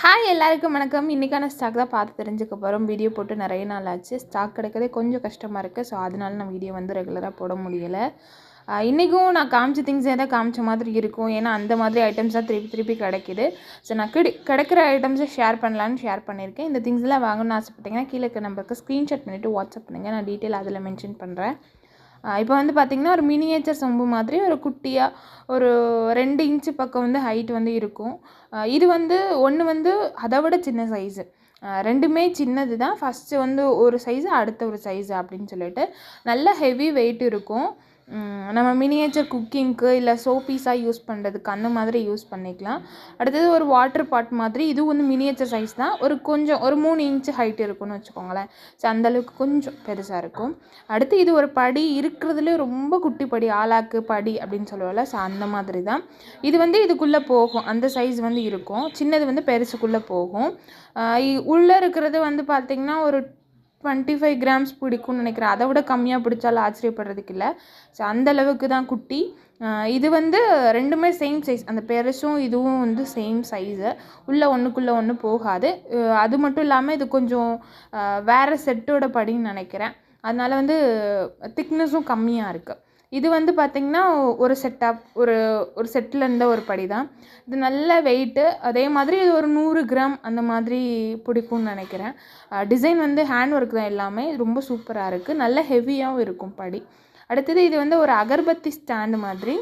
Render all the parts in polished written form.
Hi எல்லாருக்கும் வணக்கம். இன்றைக்கான ஸ்டாக் தான் பார்த்து தெரிஞ்சுக்க போகிறோம். வீடியோ போட்டு நிறைய நாள் ஆச்சு. ஸ்டாக் கிடைக்கிறதே கொஞ்சம் கஷ்டமாக இருக்குது. ஸோ அதனால நான் வீடியோ வந்து ரெகுலராக போட முடியலை. இன்றைக்கும் நான் காமிச்ச திங்ஸே தான் காமிச்ச மாதிரி இருக்கும். ஏன்னா அந்த மாதிரி ஐட்டம்ஸ் தான் திருப்பி கிடைக்கிது. ஸோ நான் கிடைக்கிற ஐட்டம்ஸை ஷேர் பண்ணலான்னு ஷேர் பண்ணியிருக்கேன். இந்த திங்ஸ்லாம் வாங்கணும்னு ஆசைப்பட்டீங்கன்னா கீழே இருக்க நம்பருக்கு ஸ்க்ரீன்ஷாட் பண்ணிவிட்டு வாட்ஸ்அப் பண்ணுங்கள். நான் டீட்டெயில் அதில் மென்ஷன் பண்ணுறேன். இப்போ வந்து பார்த்திங்கன்னா ஒரு மினியேச்சர் சொம்பு மாதிரி ஒரு குட்டியாக ஒரு 2 இன்ச்சு பக்கம் வந்து ஹைட் வந்து இருக்கும். இது வந்து ஒன்று வந்து அதை விட சின்ன சைஸு, ரெண்டுமே சின்னது தான். ஃபஸ்ட்டு வந்து ஒரு சைஸு, அடுத்த ஒரு சைஸு அப்படின்னு சொல்லிட்டு நல்ல ஹெவி வெயிட் இருக்கும். நம்ம மினியேச்சர் குக்கிங்க்கு இல்லை சோப்பீஸாக யூஸ் பண்ணுறதுக்கு அந்த மாதிரி யூஸ் பண்ணிக்கலாம். அடுத்தது ஒரு வாட்டர் பாட் மாதிரி, இது வந்து மினியேச்சர் சைஸ் தான். ஒரு 3 இன்ச்சு ஹைட் இருக்குன்னு வச்சுக்கோங்களேன். ஸோ அந்தளவுக்கு கொஞ்சம் பெருசாக இருக்கும். அடுத்து இது ஒரு படி இருக்கிறதுலே ரொம்ப குட்டி படி, ஆளாக்கு படி அப்படின்னு சொல்லுவோம்ல. ஸோ அந்த மாதிரி தான் இது வந்து இதுக்குள்ளே போகும். அந்த சைஸ் வந்து இருக்கும். சின்னது வந்து பெருசுக்குள்ளே போகும். உள்ளே இருக்கிறது வந்து பார்த்திங்கன்னா ஒரு 25 கிராம்ஸ் பிடிக்கும்னு நினைக்கிறேன். அதை விட கம்மியாக பிடிச்சாலும் ஆச்சரியப்படுறதுக்கு இல்லை. ஸோ அந்தளவுக்கு தான் குட்டி. இது வந்து ரெண்டுமே சேம் சைஸ். அந்த பெருசும் இதுவும் வந்து சேம் சைஸு. உள்ளே ஒன்றுக்குள்ளே ஒன்று போகாது. அது மட்டும் இல்லாமல் இது கொஞ்சம் வேறு செட்டோட படின்னு நினைக்கிறேன். அதனால் வந்து திக்னஸும் கம்மியாக இருக்குது. இது வந்து பார்த்திங்கன்னா ஒரு ஒரு செட்டில் இருந்த ஒரு படி தான். இது நல்ல வெயிட்டு. அதே மாதிரி இது ஒரு 100 கிராம் அந்த மாதிரி பிடிக்கும்னு நினைக்கிறேன். டிசைன் வந்து ஹேண்ட் ஒர்க் தான் எல்லாமே. ரொம்ப சூப்பராக இருக்குது. நல்ல ஹெவியாகவும் இருக்கும் படி. அடுத்தது இது வந்து ஒரு அகர்பத்தி ஸ்டாண்டு மாதிரி,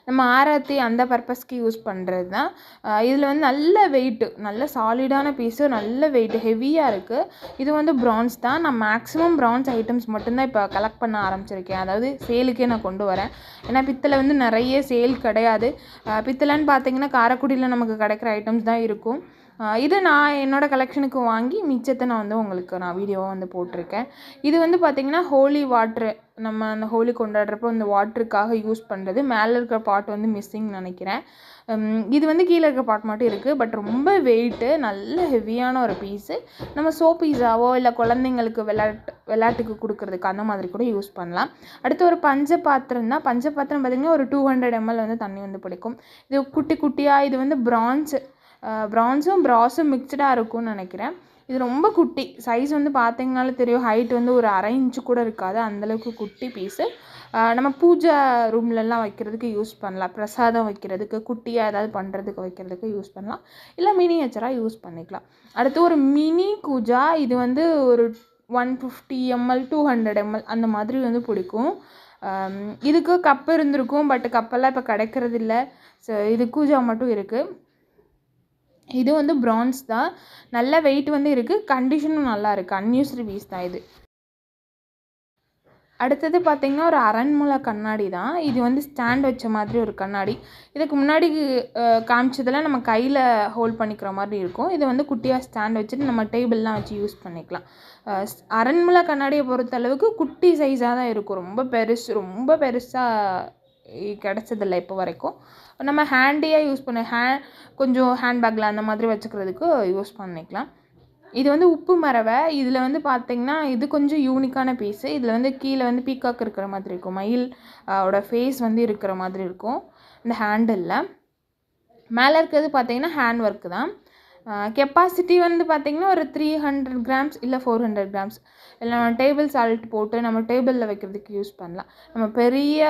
நம்ம ஆராத்தி அந்த பர்பஸ்க்கு யூஸ் பண்ணுறது தான். இதில் வந்து நல்ல வெயிட்டு, நல்ல சாலிடான பீஸு, நல்ல வெயிட்டு, ஹெவியாக இருக்குது. இது வந்து ப்ரான்ஸ் தான். நான் மேக்ஸிமம் ப்ரான்ஸ் ஐட்டம்ஸ் மட்டும்தான் இப்போ கலெக்ட் பண்ண ஆரம்பிச்சிருக்கேன். அதாவது சேலுக்கே நான் கொண்டு வரேன். ஏன்னா பித்தளை வந்து நிறைய சேல் கிடையாது. பித்தளைன்னு பார்த்தீங்கன்னா காரைக்குடியில் நமக்கு கிடைக்கிற ஐட்டம்ஸ் தான் இருக்கும். இது நான் என்னோடய கலெக்ஷனுக்கு வாங்கி மிச்சத்தை நான் வந்து உங்களுக்கு வீடியோவாக வந்து போட்டிருக்கேன். இது வந்து பார்த்திங்கன்னா ஹோலி வாட்ரு, நம்ம அந்த ஹோலி கொண்டாடுறப்போ அந்த வாட்டருக்காக யூஸ் பண்ணுறது. மேலே இருக்கிற பாட் வந்து மிஸ்ஸிங்னு நினைக்கிறேன். இது வந்து கீழே இருக்கிற பாட் மட்டும் இருக்குது. பட் ரொம்ப வெயிட்டு, நல்ல ஹெவியான ஒரு பீஸு. நம்ம சோப்பீஸாவோ இல்லை குழந்தைங்களுக்கு விளையாட்டுக்கு கொடுக்குறதுக்கு அந்த மாதிரி கூட யூஸ் பண்ணலாம். அடுத்து ஒரு பஞ்ச பாத்திரம் தான். பஞ்ச பாத்திரம் பார்த்திங்கன்னா ஒரு 200 ml வந்து தண்ணி வந்து பிடிக்கும். இது குட்டி குட்டியாக, இது வந்து ப்ரான்ஸும் ப்ராஸும் மிக்சடாக இருக்கும்னு நினைக்கிறேன். இது ரொம்ப குட்டி சைஸ் வந்து பார்த்திங்கனாலும் தெரியும். ஹைட் வந்து ஒரு 1/2 இன்ச்சு கூட இருக்காது. அந்தளவுக்கு குட்டி பீஸு. நம்ம பூஜை ரூம்லலாம் வைக்கிறதுக்கு யூஸ் பண்ணலாம். பிரசாதம் வைக்கிறதுக்கு, குட்டியாக ஏதாவது பண்ணுறதுக்கு வைக்கிறதுக்கு யூஸ் பண்ணலாம். இல்லை மினியேச்சராக யூஸ் பண்ணிக்கலாம். அடுத்து ஒரு மினி கூஜா. இது வந்து ஒரு 150 ml 200 ml அந்த மாதிரி வந்து பிடிக்கும். இதுக்கு கப்பு இருந்திருக்கும். பட் கப்பெல்லாம் இப்போ கிடைக்கிறது இல்லை. ஸோ இது கூஜா மட்டும் இருக்குது. இது வந்து ப்ரான்ஸ் தான். நல்ல வெயிட் வந்து இருக்குது. கண்டிஷனும் நல்லா இருக்குது. அன்யூஸ்டு பீஸ் தான் இது. அடுத்தது பார்த்திங்கன்னா ஒரு அரண்முளை கண்ணாடி தான். இது வந்து ஸ்டாண்ட் வச்ச மாதிரி ஒரு கண்ணாடி. இதுக்கு முன்னாடி காமிச்சதில் நம்ம கையில் ஹோல்ட் பண்ணிக்கிற மாதிரி இருக்கும். இது வந்து குட்டியாக ஸ்டாண்ட் வச்சுட்டு நம்ம டேபிள்லாம் வச்சு யூஸ் பண்ணிக்கலாம். அரண்முளை கண்ணாடியை பொறுத்தளவுக்கு குட்டி சைஸாக தான் இருக்கும். ரொம்ப பெருசாக கிடச்சதில்லை இப்போ வரைக்கும். நம்ம ஹேண்டியாக யூஸ் கொஞ்சம் ஹேண்ட்பேக்கில் அந்த மாதிரி வச்சுக்கிறதுக்கு யூஸ் பண்ணிக்கலாம். இது வந்து உப்பு மரவை. இதில் வந்து பார்த்திங்கன்னா இது கொஞ்சம் யூனிக்கான பீஸு. இதில் வந்து கீழே வந்து பீகாக் இருக்கிற மாதிரி இருக்கும். மயில் ஓட ஃபேஸ் வந்து இருக்கிற மாதிரி இருக்கும் இந்த ஹேண்டிலில். மேலே இருக்கிறது பார்த்திங்கன்னா ஹேண்ட் ஒர்க்கு தான். கெப்பாசிட்டி வந்து பார்த்திங்கன்னா ஒரு 300 கிராம்ஸ் இல்லை 400 கிராம்ஸ். இல்லை நம்ம டேபிள் சால்ட் போட்டு நம்ம டேபிளில் வைக்கிறதுக்கு யூஸ் பண்ணலாம். நம்ம பெரிய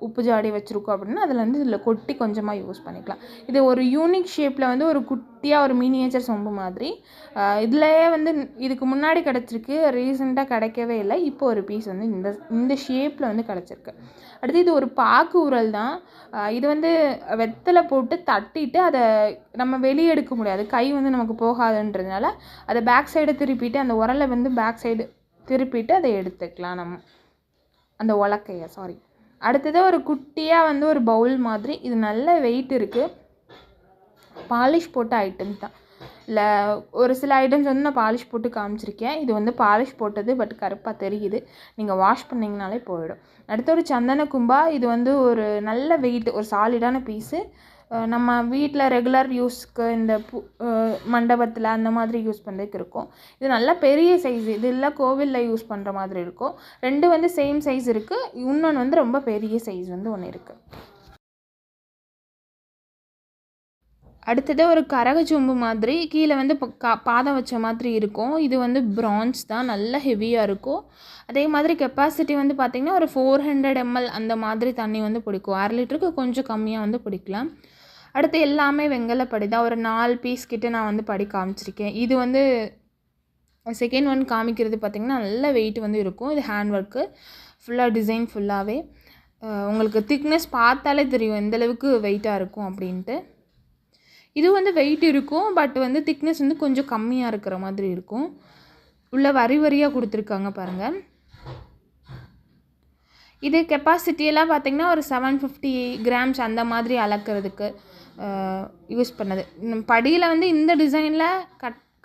உப்பு ஜாடி வச்சுருக்கோம் அப்படின்னா அதில் வந்து இதில் கொட்டி கொஞ்சமாக யூஸ் பண்ணிக்கலாம். இது ஒரு யூனிக் ஷேப்பில் வந்து ஒரு குட்டியாக ஒரு மினியேச்சர் சொம்பு மாதிரி. இதுலேயே வந்து இதுக்கு முன்னாடி கிடச்சிருக்கு. ரீசெண்டாக கிடைக்கவே இல்லை. இப்போ ஒரு பீஸ் வந்து இந்த ஷேப்பில் வந்து கிடச்சிருக்கு. அடுத்து இது ஒரு பாக்கு உரல் தான். இது வந்து வெத்தலை போட்டு தட்டிட்டு அதை நம்ம வெளியே எடுக்க முடியாது. கை வந்து நமக்கு போகாதுன்றதுனால அதை பேக் சைடை திருப்பிட்டு, அந்த உரலை வந்து பேக் சைடு திருப்பிட்டு அதை எடுத்துக்கலாம் நம்ம, அந்த உலக்கையை. அடுத்தது ஒரு குட்டியாக வந்து ஒரு பவுல் மாதிரி. இது நல்ல வெயிட் இருக்குது. பாலிஷ் போட்ட ஐட்டம்ஸ் தான். இல்லை ஒரு சில ஐட்டம்ஸ் வந்து நான் பாலிஷ் போட்டு காமிச்சிருக்கேன். இது வந்து பாலிஷ் போட்டது. பட் கருப்பாக தெரியுது. நீங்கள் வாஷ் பண்ணிங்கனாலே போயிடும். அடுத்து ஒரு சந்தன கும்பா. இது வந்து ஒரு நல்ல வெயிட், ஒரு சாலிடான பீஸு. நம்ம வீட்டில் ரெகுலர் யூஸ்க்கு இந்த மண்டபத்தில் அந்த மாதிரி யூஸ் பண்ணுறதுக்கு இருக்கும். இது நல்ல பெரிய சைஸ். இது இல்லை கோவிலில் யூஸ் பண்ணுற மாதிரி இருக்கும். 2 வந்து சேம் சைஸ் இருக்குது. இன்னொன்று வந்து ரொம்ப பெரிய சைஸ் வந்து ஒன்று இருக்குது. அடுத்தது ஒரு கரகச்சொம்பு மாதிரி கீழே வந்து பாதம் வச்ச மாதிரி இருக்கும். இது வந்து பிரான்ஸ் தான், நல்ல ஹெவியாக இருக்கும். அதே மாதிரி கெப்பாசிட்டி வந்து பார்த்திங்கன்னா ஒரு 400 ml அந்த மாதிரி தண்ணி வந்து பிடிக்கும். 1/2 லிட்டருக்கு கொஞ்சம் கம்மியாக வந்து பிடிக்கலாம். அடுத்து எல்லாமே வெங்கலப்படி தான். ஒரு 4 பீஸ் கிட்ட நான் வந்து படி காமிச்சிருக்கேன். இது வந்து செகண்ட் ஒன் காமிக்கிறது பார்த்திங்கன்னா நல்ல வெயிட் வந்து இருக்கும். இது ஹேண்ட் ஒர்க்கு ஃபுல்லாக டிசைன் ஃபுல்லாகவே உங்களுக்கு திக்னஸ் பார்த்தாலே தெரியும் எந்தளவுக்கு வெயிட்டாக இருக்கும் அப்படின்ட்டு. இது வந்து வெயிட் இருக்கும், பட் வந்து திக்னஸ் வந்து கொஞ்சம் கம்மியாக இருக்கிற மாதிரி இருக்கும். உள்ள வரி வரியாக கொடுத்துருக்காங்க பாருங்கள். இது கெப்பாசிட்டியெல்லாம் பார்த்திங்கன்னா ஒரு 750 grams அந்த மாதிரி அளக்கிறதுக்கு யூஸ் பண்ணது. படியில் வந்து இந்த டிசைனில்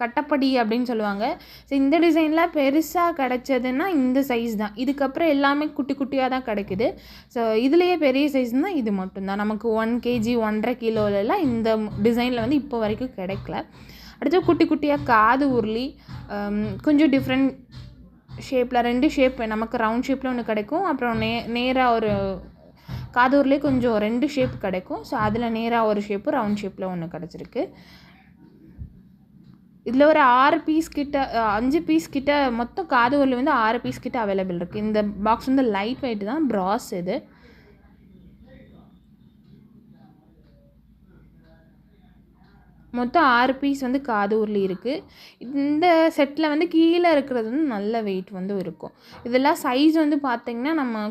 கட்டப்படி அப்படின்னு சொல்லுவாங்க. ஸோ இந்த டிசைனில் பெருசாக கிடச்சதுன்னா இந்த சைஸ் தான். இதுக்கப்புறம் எல்லாமே குட்டி குட்டியாக தான் கிடைக்குது. ஸோ இதுலேயே பெரிய சைஸ்னால் இது மட்டும்தான். நமக்கு 1 kg 1.5 கிலோலலாம் இந்த டிசைனில் வந்து இப்போ வரைக்கும் கிடைக்கல. அடுத்து குட்டி குட்டியாக காது உருளி கொஞ்சம் டிஃப்ரெண்ட் ஷேப்பில் 2 ஷேப் நமக்கு ரவுண்ட் ஷேப்பில் ஒன்று கிடைக்கும். அப்புறம் நேராக ஒரு காது உருளி கொஞ்சம் 2 ஷேப் கிடைக்கும். ஸோ அதில் நேராக ஒரு ஷேப்பு ரவுண்ட் ஷேப்பில் ஒன்று கிடச்சிருக்கு. இதில் ஒரு 6 பீஸ் கிட்ட 5 பீஸ் கிட்ட மொத்தம் காது உருளி வந்து 6 பீஸ் கிட்ட அவைலபிள் இருக்குது. இந்த பாக்ஸ் வந்து லைட் வெயிட் தான், ப்ராஸ் இது. மொத்தம் 6 பீஸ் வந்து காது உருளி இருக்குது. இந்த செட்டில் வந்து கீழே இருக்கிறது வந்து நல்ல வெயிட் வந்து இருக்கும். இதெல்லாம் சைஸ் வந்து பார்த்திங்கன்னா நம்ம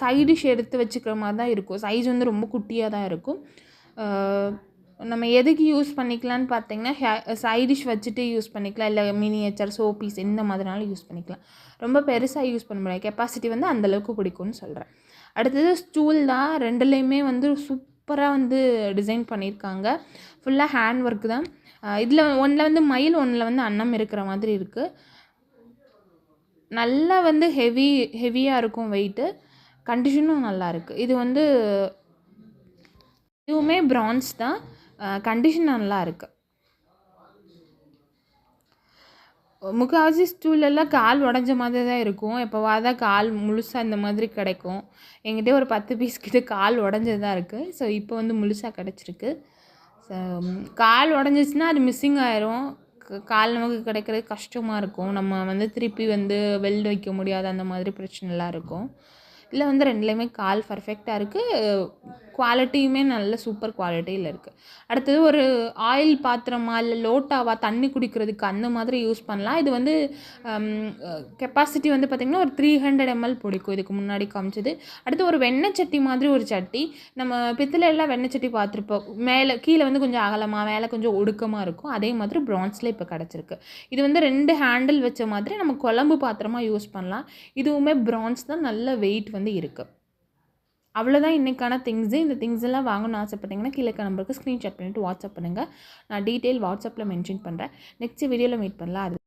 சைடு டிஷ் எடுத்து வச்சுக்கிற மாதிரி தான் இருக்கும். சைஸ் வந்து ரொம்ப குட்டியாக தான் இருக்கும். நம்ம எதுக்கு யூஸ் பண்ணிக்கலான்னு பார்த்திங்கன்னா சைட் டிஷ் வச்சுட்டு யூஸ் பண்ணிக்கலாம், இல்லை மினியேச்சர் சோப்பீஸ் இந்த மாதிரினாலும் யூஸ் பண்ணிக்கலாம். ரொம்ப பெருசாக யூஸ் பண்ண முடியாது. கெப்பாசிட்டி வந்து அந்தளவுக்கு பிடிக்கும்னு சொல்கிறேன். அடுத்தது ஸ்டூல் தான். ரெண்டுலேயுமே வந்து சூப்பராக வந்து டிசைன் பண்ணியிருக்காங்க. ஃபுல்லாக ஹேண்ட் ஒர்க்கு தான். இதில் ஒன்றில் வந்து மயில், ஒன்றில் வந்து அன்னம் இருக்கிற மாதிரி இருக்குது. நல்லா வந்து ஹெவியாக இருக்கும் வெயிட்டு. கண்டிஷனும் நல்லா இருக்குது. இது வந்து இதுவுமே பிரான்ஸ் தான். கண்டிஷன் நல்லா இருக்குது. முக்கால்வாசி ஸ்டூலெல்லாம் கால் உடஞ்ச மாதிரி தான் இருக்கும். எப்போவாதான் கால் முழுசாக இந்த மாதிரி கிடைக்கும். என்கிட்ட ஒரு 10 பீஸ் கிட்ட கால் உடஞ்சது தான் இருக்குது. ஸோ இப்போ வந்து முழுசாக கிடச்சிருக்கு. ஸோ கால் உடஞ்சிச்சின்னா அது மிஸ்ஸிங் ஆயிரும். கால் நமக்கு கிடைக்கிறது கஷ்டமாக இருக்கும். நம்ம வந்து திருப்பி வந்து வெல்டு வைக்க முடியாது, அந்த மாதிரி பிரச்சனைலாம் இருக்கும். இல்லை வந்து ரெண்டுலேயுமே கால் பர்ஃபெக்டாக இருக்குது. குவாலிட்டியுமே நல்ல சூப்பர் குவாலிட்டியில் இருக்குது. அடுத்தது ஒரு ஆயில் பாத்திரமா இல்லை லோட்டாவா தண்ணி குடிக்கிறதுக்கு அந்த மாதிரி யூஸ் பண்ணலாம். இது வந்து கெப்பாசிட்டி வந்து பார்த்திங்கன்னா ஒரு 300 ml பிடிக்கும். இதுக்கு முன்னாடி காமிச்சது. அடுத்து ஒரு வெண்ணெய் சட்டி மாதிரி ஒரு சட்டி. நம்ம பித்தளைலாம் வெண்ணெய் சட்டி பார்த்துருப்போம். மேலே கீழே வந்து கொஞ்சம் அகலமாக மேலே கொஞ்சம் ஒடுக்கமாக இருக்கும். அதே மாதிரி பிரான்ஸில் இப்போ கிடச்சிருக்கு. இது வந்து 2 ஹேண்டில் வச்ச மாதிரி நம்ம குழம்பு பாத்திரமாக யூஸ் பண்ணலாம். இதுவுமே பிரான்ஸ் தான், நல்ல வெயிட் வந்து இருக்குது. அவ்வளோதான் இன்றைக்கான திங்ஸு. இந்த திங்ஸ் எல்லாம் வாங்கணும்னு ஆசைப்பட்டீங்கன்னா கீழே நம்பருக்கு ஸ்க்ரீன்ஷாட் பண்ணிவிட்டு வாட்ஸ்அப் பண்ணுங்கள். நான் டீட்டெயில் வாட்ஸ்அப்பில் மென்ஷன் பண்ணுறேன். நெக்ஸ்ட் வீடியோவில் மீட் பண்ணலாம். அது